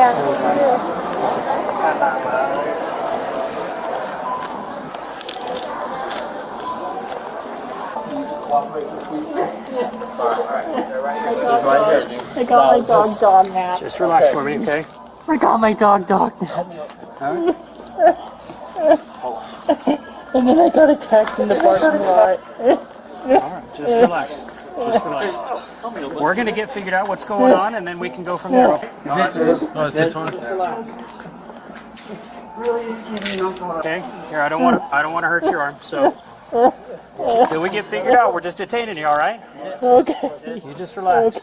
I got my dog nap. Just relax for me, okay? I got my dog nap. Alright. And then I got a text in the parking lot. Alright, just relax. Just relax. We're going to get figured out what's going on, and then we can go from there. It's this one? Okay? Here, I don't want to hurt your arm, so until we get figured out, we're just detaining you, alright? Okay. You just relax.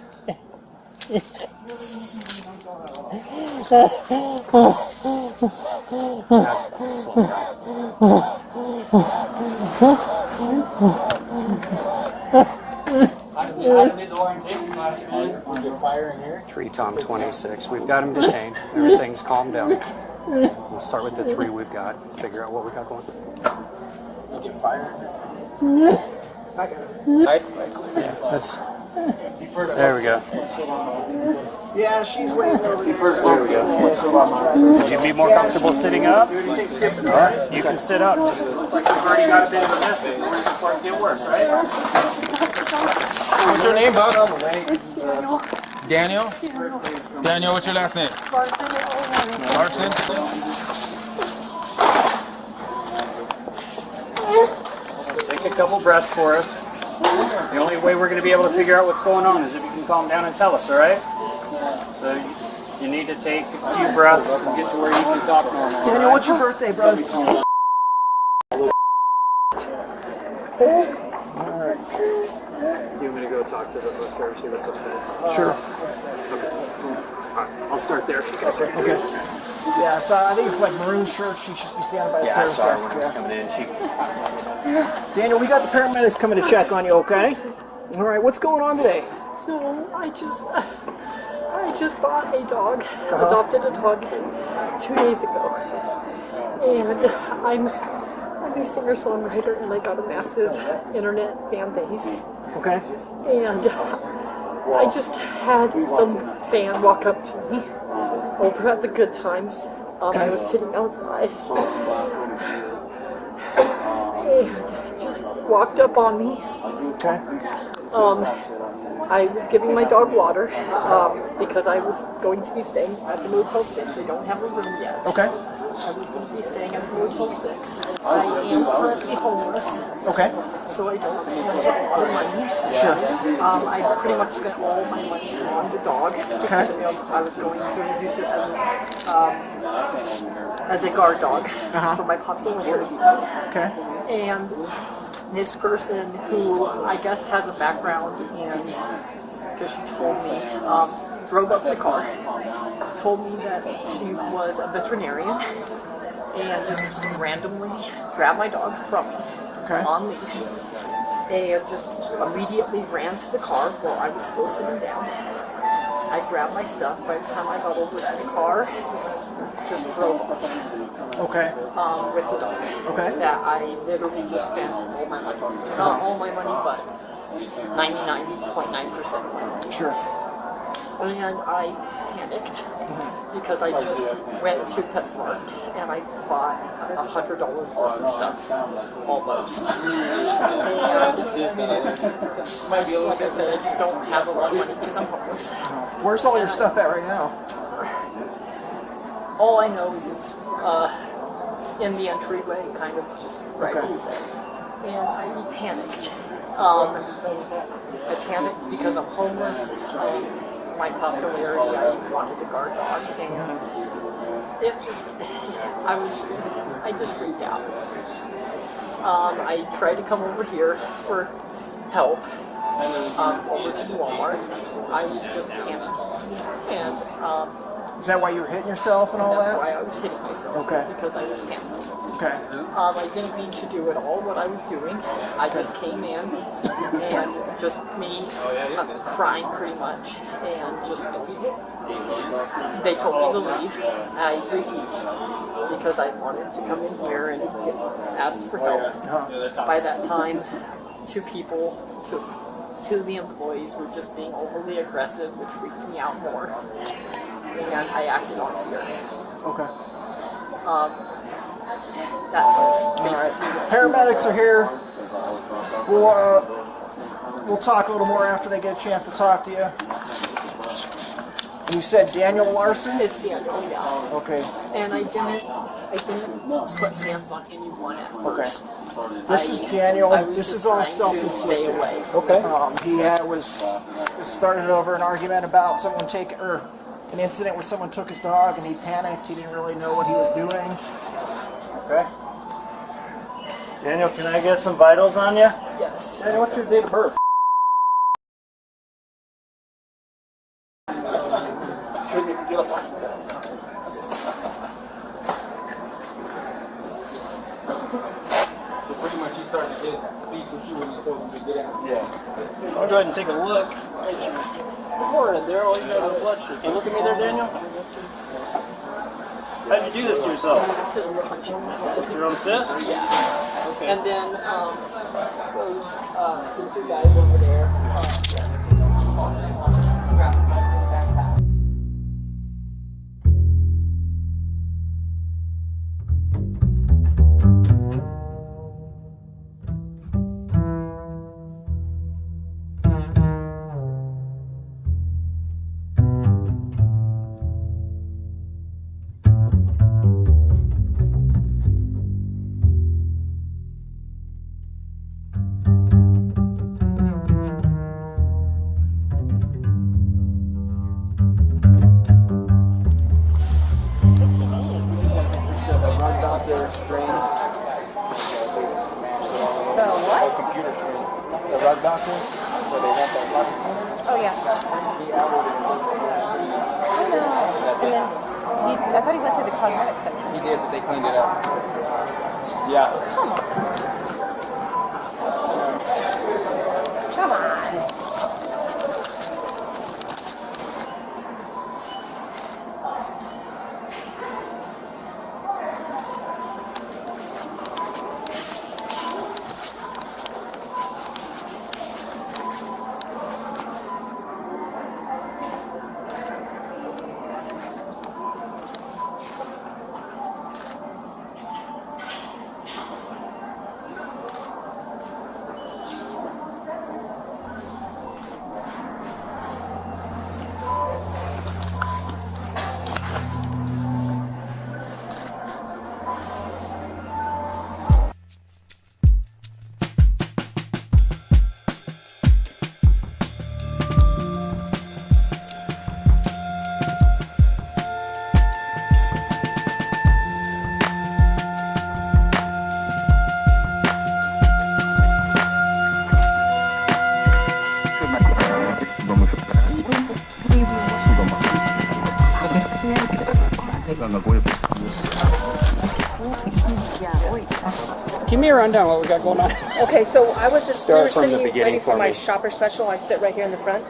Three Tom 26. We've got him detained. Everything's calmed down. We'll start with the three we've got. Figure out what we got going. You get fired. I got it. Yeah, that's. There we go. Yeah, she's waiting over here first. There we go. She lost track. Would you be more comfortable sitting up? Alright, you can sit up. Just looks like you've already got a bit of a mess before it gets worse, right? What's your name, bud? It's Daniel. Daniel? Daniel, what's your last name? Larson. Take a couple breaths for us. The only way we're going to be able to figure out what's going on is if you can calm down and tell us, alright? So you need to take a few breaths and get to where you can talk normal. Daniel, what's your birthday, bro? You want me to go talk to the bus driver, see what's up there? Sure. Alright, I'll start there. Okay. Yeah, so I think it's like maroon shirt. She should be standing by the service desk. Coming in. Daniel, we got the paramedics coming to check on you, okay? All right, what's going on today? So I just bought a dog, adopted a dog 2 days ago, and I'm a singer-songwriter, and I got a massive internet fan base. Okay. And I just had some fan walk up to me over at the Good Times. I was sitting outside. And just walked up on me. Okay. I was giving my dog water because I was going to be staying at the Motel 6. They don't have a room yet. Okay. I was going to be staying at the Motel 6. I am currently homeless, Okay. so I don't have a lot of money. Sure. I pretty much spent all my money on the dog because I was going to use it as a guard dog for my popularity. Okay. And this person, who I guess has a background in, because she told me, drove up the car, told me that she was a veterinarian, and just randomly grabbed my dog from me on leash, and just immediately ran to the car while I was still sitting down. I grabbed my stuff. By the time I got over to the car, just drove off. Okay. With the dog. Okay. Yeah, I literally just spent all my money. Not all my money, but 99.9% money. Sure. And I panicked because I just went to PetSmart and I bought $100 worth of stuff, almost. And like I said, I just don't have a lot of money because I'm homeless. Where's all your stuff at right now? All I know is it's in the entryway, kind of just right over there. And I panicked. I panicked because I'm homeless. My popularity, I wanted a guard dog, and it just, I just freaked out. I tried to come over here for help, over to the Walmart. I just panicked, and is that why you were hitting yourself and all that? That's why I was hitting myself. Okay. Because I was panicked. Okay. I didn't mean to do at all what I was doing. I just came in and just me crying pretty much, and just they told me to leave. I refused because I wanted to come in here and ask for help. By that time, two the employees were just being overly aggressive, which freaked me out more. and I acted on fear. Okay. That's All basically right. Paramedics are here. We'll talk a little more after they get a chance to talk to you. You said Daniel Larson? it's Daniel, yeah. Okay. And I didn't put hands on anyone at first. Okay. This is Daniel. I was This just is all trying to stay self-inflicted. away. Okay. This started over an argument about someone taking, or an incident where someone took his dog and he panicked. He didn't really know what he was doing. Okay. Daniel, can I get some vitals on you? Yes. Daniel, what's your date of birth? So pretty much you started to get beat with you when you told him to get out. Yeah. I'll go ahead and take a look. Good morning, Daryl. You got a blood sugar. Can you look at me there, Daniel? How'd you do this to yourself? Just punching my head. With your own fist? Yeah. Okay. And then those the two guys over there. Grabbed my backpack. Oh, yeah. I know. And then I thought he went to the cosmetic section. He did, but they cleaned it up. Yeah. Come on. Come on. Give me a rundown what we got going on. Okay, so I was just we Start were from the sitting beginning waiting for for my me. shopper special. I sit right here in the front,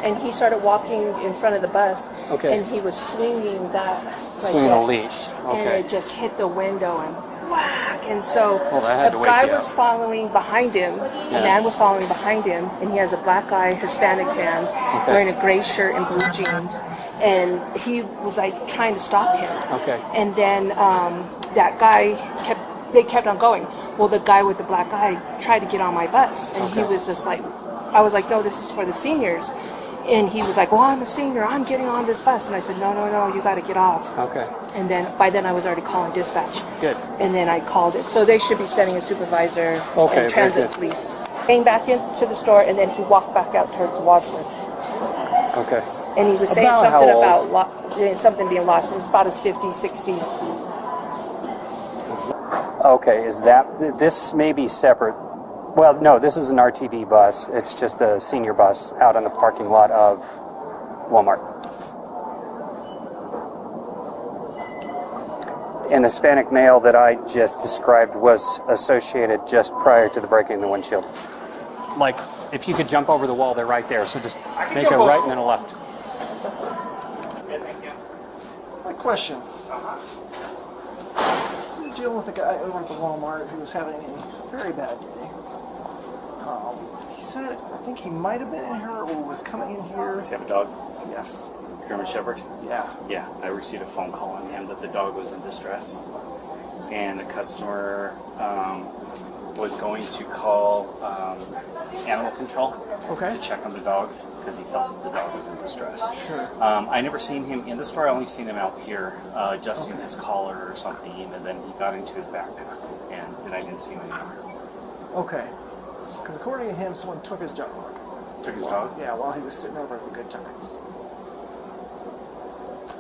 and he started walking in front of the bus. Okay. And he was swinging that like Swinging that, a leash. and Okay. it just hit the window and whack. And so Well, that had to a wake guy you was up. following behind him. Yeah. A man was following behind him, and he has a black guy, Hispanic man, wearing a gray shirt and blue jeans. And he was like trying to stop him. Okay. And then that guy kept on going. Well, the guy with the black eye tried to get on my bus, and he was just like, I was like, no, this is for the seniors. And he was like, well, I'm a senior, I'm getting on this bus. And I said, no, you got to get off. Okay. And then by then I was already calling dispatch. Good. And then I called it. So they should be sending a supervisor Okay, and very transit good. police. Came back into the store, and then he walked back out towards Wadsworth. Okay. And he was saying About something how old? about something being lost. It's about his 50, 60. Okay, is that, this may be separate. Well, no, this is an RTD bus. It's just a senior bus out on the parking lot of Walmart. And the Hispanic male that I just described was associated just prior to the breaking the windshield. Like, if you could jump over the wall, they're right there. So just make a right and then a left. My question. You're dealing with a guy over at the Walmart who was having a very bad day. He said, I think he might have been in here or was coming in here. Does he have a dog? Yes. German Shepherd? Yeah. Yeah, I received a phone call on him that the dog was in distress. And the customer was going to call animal control Okay. to check on the dog because he felt that the dog was in distress. Sure. I never seen him in the store. I only seen him out here adjusting his collar or something, and then he got into his backpack, and I didn't see him anymore. Okay. Because according to him, someone took his dog. Took his dog? Yeah, while he was sitting over at the Good Times.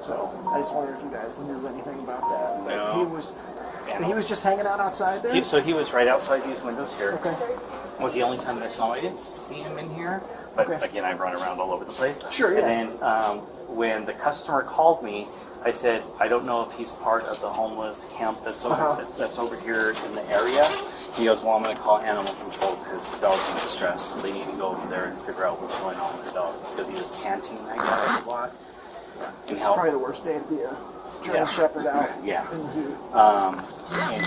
So I just wondered if you guys knew anything about that. But No. he was just hanging out outside there. So he was right outside these windows here. Okay. Was the only time that I saw him. I didn't see him in here, but Okay. again, I run around all over the place. Sure, yeah. And then when the customer called me, I said, I don't know if he's part of the homeless camp that's over here in the area. He goes, well, I'm going to call animal control because the dog's in distress, so they need to go over there and figure out what's going on with the dog because he was panting, I guess, a lot. This is probably the worst day to be a German Shepherd out Yeah. in the heat. And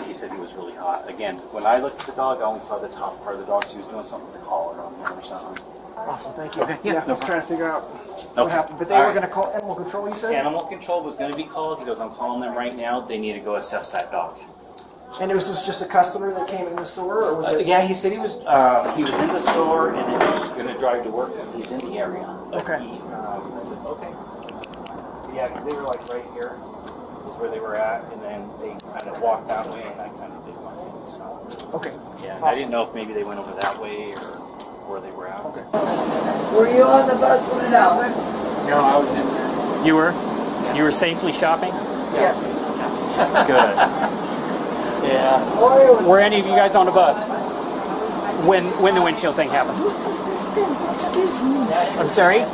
he said he was really hot. Again, when I looked at the dog, I only saw the top part of the dog, so he was doing something with the collar on him or something. Awesome, thank you. Okay, yeah, I no was trying to figure out what Okay. happened. But they All were right. going to call animal control, you said? Animal control was going to be called. He goes, I'm calling them right now. They need to go assess that dog. And it was just a customer that came in the store, or was it? Yeah, he said he was in the store and then he was going to drive to work. And he's in the area. But Okay. I said, okay. Yeah, because they were like right here is where they were at, and then they kind of walked that way, and I kind of did my thing. So Okay. yeah, Awesome. I didn't know if maybe they went over that way or where they were at. Okay. Were you on the bus when it happened? No, I was in there. You were? You were safely shopping? Yes. Good. Yeah. Or Were any of you guys on the bus when the windshield thing happened? don't understand. Excuse me. I'm sorry? I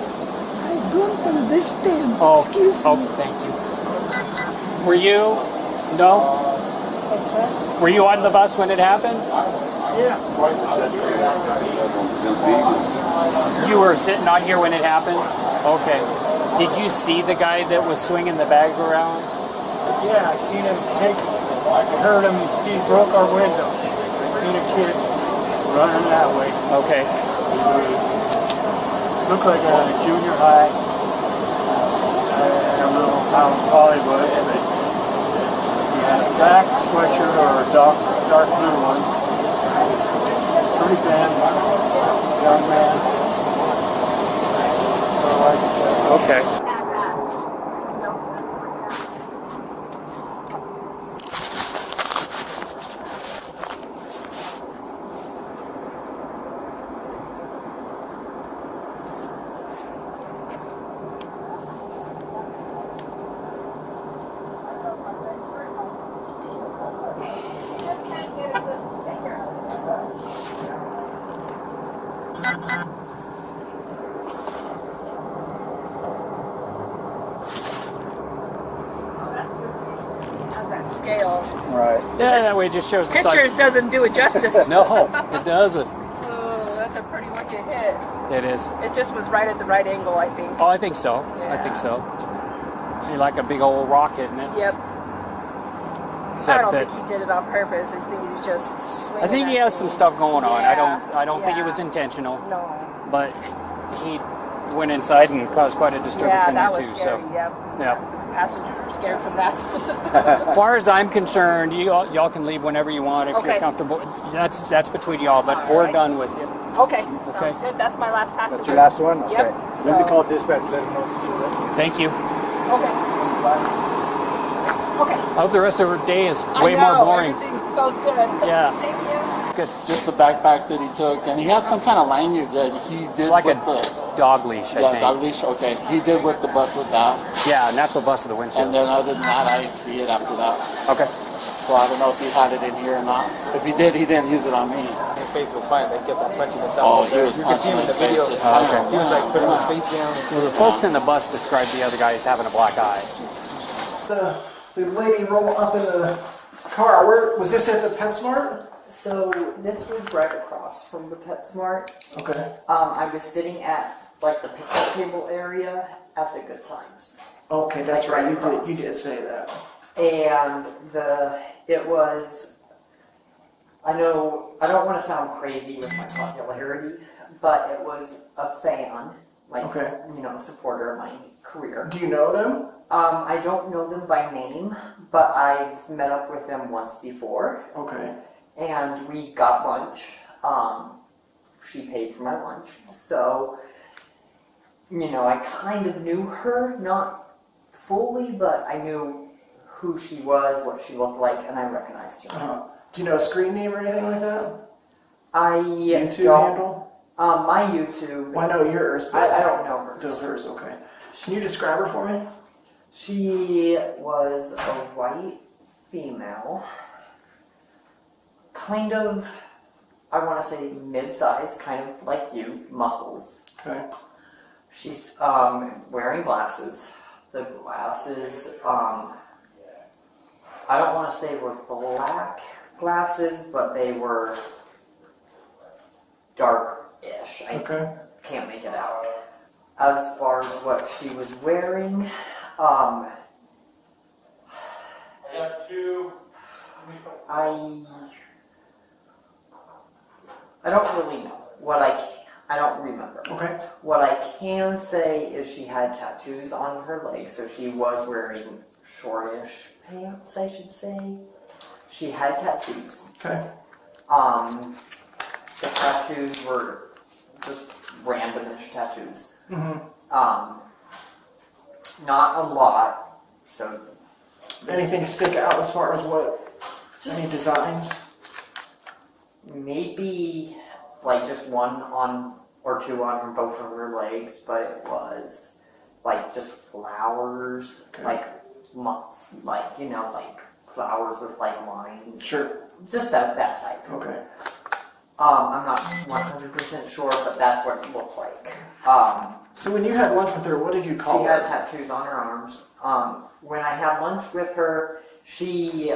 don't understand. Oh, Excuse oh, me. thank you. Were you? No? Were you on the bus when it happened? Yeah. You were sitting out here when it happened? Okay. Did you see the guy that was swinging the bag around? Yeah, I seen him take, I heard him, he broke our window. I seen a kid running that way. Okay. He was, looked like a junior high. I don't know how tall he was, but he had a black sweatshirt or a dark blue one. Pretty thin, young man. So Okay. Scale. Right. Yeah, that way it just shows the size. Pictures doesn't do it justice. No, it doesn't. Oh, that's a pretty much a hit. It is. It just was right at the right angle, I think. Oh, I think so. I think so. You're like a big old rock, isn't it? Yep. I Except don't that think he did it on purpose. I think he was just swinging. I think he at has me. some stuff going on. Yeah, I don't think it yeah. was intentional, No. but he went inside and caused quite a disturbance Yeah, in there that too. was scary. So, Yeah. yeah. Passengers were scared from that. As far as I'm concerned, y'all can leave whenever you want if Okay. you're comfortable. That's between y'all, but we're right. done with you. Okay, sounds good. That's my last passenger. That's your last one? Okay. Yep. Let me So- call dispatch, let them know. Thank you. Okay. Okay. I hope the rest of her day is I way know, more boring. Everything goes good. Yeah. Thank you. Good. Just the backpack that he took, and he had some kind of lanyard that he did It's like a with the dog leash, I think. dog leash. Okay, he did with the bus with that, Yeah, and that's what busted the and windshield. then other than that, I didn't see it after that. Okay. So I don't know if he had it in here or not. If he did, he didn't use it on me. his face was fine. They kept on punching us out. Oh, he was You could see punching him in the his face. video. Just okay. He was like putting his face down. Well, the folks in the bus described the other guy as having a black eye. The lady roll up in the car. Where was this at the PetSmart? So this was right across from the PetSmart. Okay. I was sitting at like the picnic table area at the Good Times, Okay, that's Like right. right You across. did say that. and it was. I know I don't want to sound crazy with my popularity, but it was a fan like, Okay. you know, a supporter of my career. Do you know them? I don't know them by name, but I've met up with them once before, Okay. and we got lunch. She paid for my lunch, so, you know, I kind of knew her, not fully, but I knew who she was, what she looked like, and I recognized her. Do you know a screen name or anything like that? YouTube YouTube handle? My YouTube. Well, I know yours, but I don't know hers. Does hers, okay. Can you describe her for me? She was a white female, kind of, I want to say mid-sized, kind of like you, muscles. Okay. She's wearing glasses. The glasses, I don't want to say were black glasses, but they were dark-ish. I can't make it out. As far as what she was wearing, I don't really know. I don't remember. Okay. What I can say is she had tattoos on her legs, so she was wearing shortish pants, I should say. She had tattoos. Okay. The tattoos were just randomish tattoos. Not a lot, so... Anything stick out as far as what? Any designs? Maybe, like, just one on, or two on both of her legs, but it was, like, just flowers, like, you know, like, flowers with, like, lines. Sure. Just that type. Okay. I'm not 100% sure, but that's what it looked like. So when you had lunch with her, what did you call She her? had tattoos on her arms. When I had lunch with her, she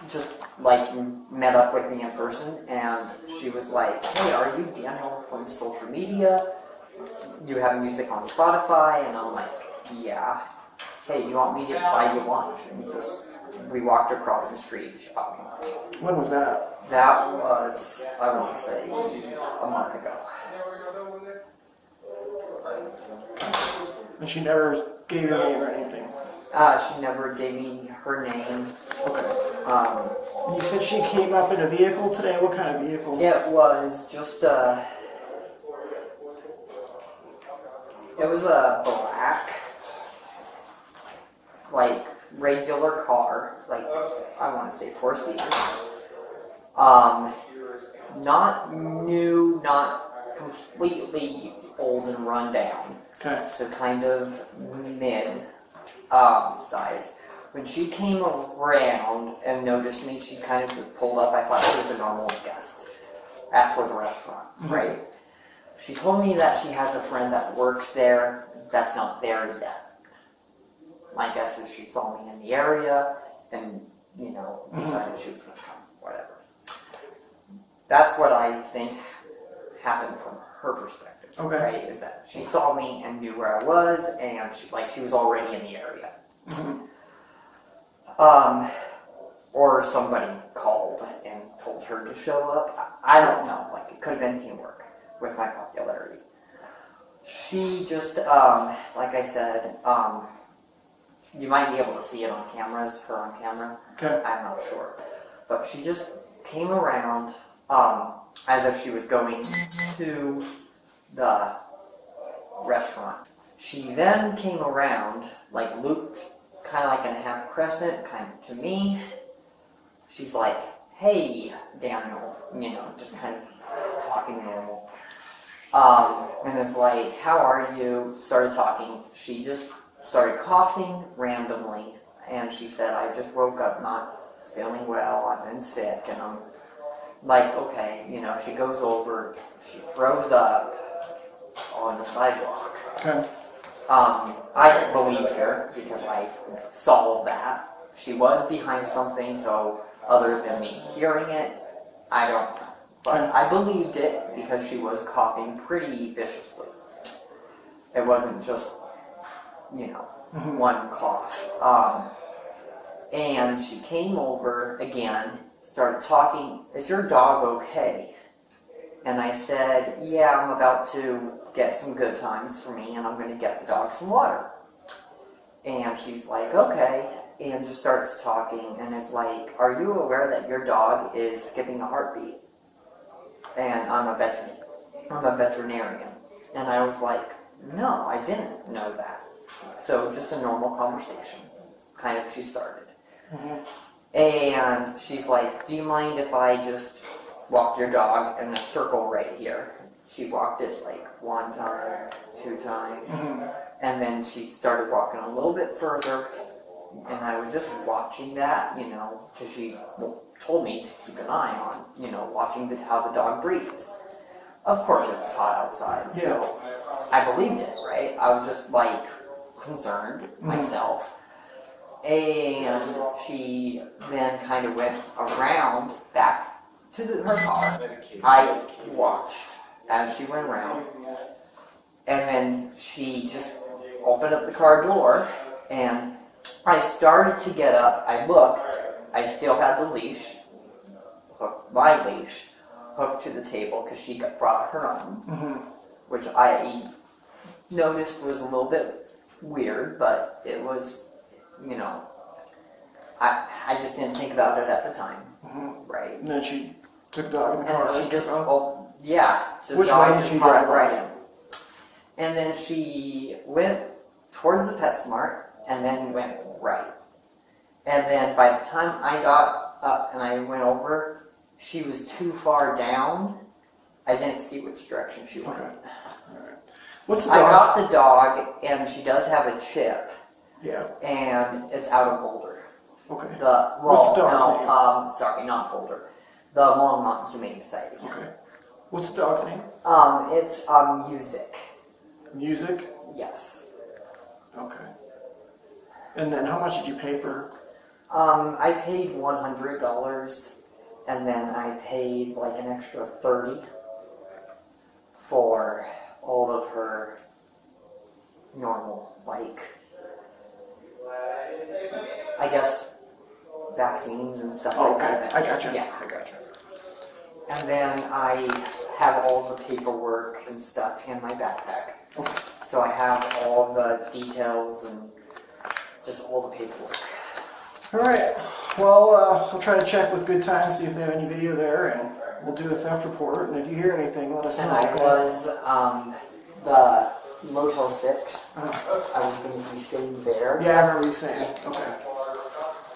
just, like, met up with me in person, and she was like, hey, are you Daniel from social media? Do you have music on Spotify? And I'm like, yeah. Hey, you want me to buy you lunch? And we walked across the street. She bought me lunch. When was that? That was, I want to say, a month ago. And she never gave your name or anything? She never gave me her name. Okay. And you said she came up in a vehicle today? What kind of vehicle? It was just it was a black, like, regular car, like, I want to say 4-seater. Not new, not completely old and run down. Okay. So kind of mid size. When she came around and noticed me, she kind of just pulled up. I thought she was a normal guest for the restaurant, right? She told me that she has a friend that works there that's not there yet. My guess is she saw me in the area and, you know, decided she was going to come, whatever. That's what I think happened from her perspective, right? Is that she saw me and knew where I was, and she was already in the area. Or somebody called and told her to show up. I don't know. Like, it could have been teamwork with my popularity. She just, like I said, you might be able to see it on cameras, her on camera. Okay. I'm not sure. But she just came around as if she was going to the restaurant. She then came around, like, looped kind of like in a half crescent, kind of to me. She's like, hey, Daniel, you know, just kind of talking normal. And is like, how are you? Started talking. She just started coughing randomly, and she said, I just woke up not feeling well, I've been sick, and I'm like, okay, you know, she goes over, she throws up on the sidewalk. Okay. I believed her because I saw that. She was behind something, so other than me hearing it, I don't know. But I believed it because she was coughing pretty viciously. It wasn't just, you know, one cough. And she came over again, started talking, is your dog okay? And I said, yeah, I'm about to get some good times for me, and I'm going to get the dog some water. And she's like, okay, and just starts talking, and is like, are you aware that your dog is skipping a heartbeat? And I'm a veterinarian. And I was like, no, I didn't know that. So just a normal conversation, kind of, she started. And she's like, do you mind if I just walk your dog in a circle right here? She walked it like 1 time, 2 times, and then she started walking a little bit further, and I was just watching that, you know, because she told me to keep an eye on, you know, watching how the dog breathes. Of course it was hot outside, so I believed it, right? I was just like concerned myself. And she then kind of went around back to her car. I watched as she went around, and then she just opened up the car door, and I started to get up. I looked. I still had the leash, my leash, hooked to the table because she brought her own, which I noticed was a little bit weird, but it was, you know, I just didn't think about it at the time, right? And then she took the dog in the car. And she just, so which dog way did just she popped drive right off? in. And then she went towards the PetSmart and then went right. And then by the time I got up and I went over, she was too far down. I didn't see which direction she went. Okay. All right. What's the I dog's... got the dog, and she does have a chip, Yeah. and it's out of Boulder. Okay. What's the dog's name? Sorry, not Boulder. The Longmont Humane Society. Okay. What's the dog's name? It's Music. Music? Yes. Okay. And then how much did you pay for her? I paid $100, and then I paid like an extra $30 for all of her normal, like, I guess, vaccines and stuff like that. I gotcha. Yeah, I gotcha. And then I have all the paperwork and stuff in my backpack. Okay. So I have all the details and just all the paperwork. All right. Well, I'll try to check with Good Times, see if they have any video there, and we'll do a theft report. And if you hear anything, let us know. And I was, the Motel 6. I was going to be staying there. Yeah, I remember you saying. Okay.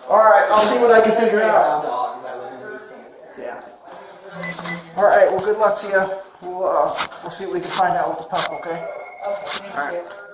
All right. I'll see what I can figure out. Dogs, I was going to be staying there. Yeah. All right. Well, good luck to you. We'll see what we can find out with the pup. Okay. Okay, thank you.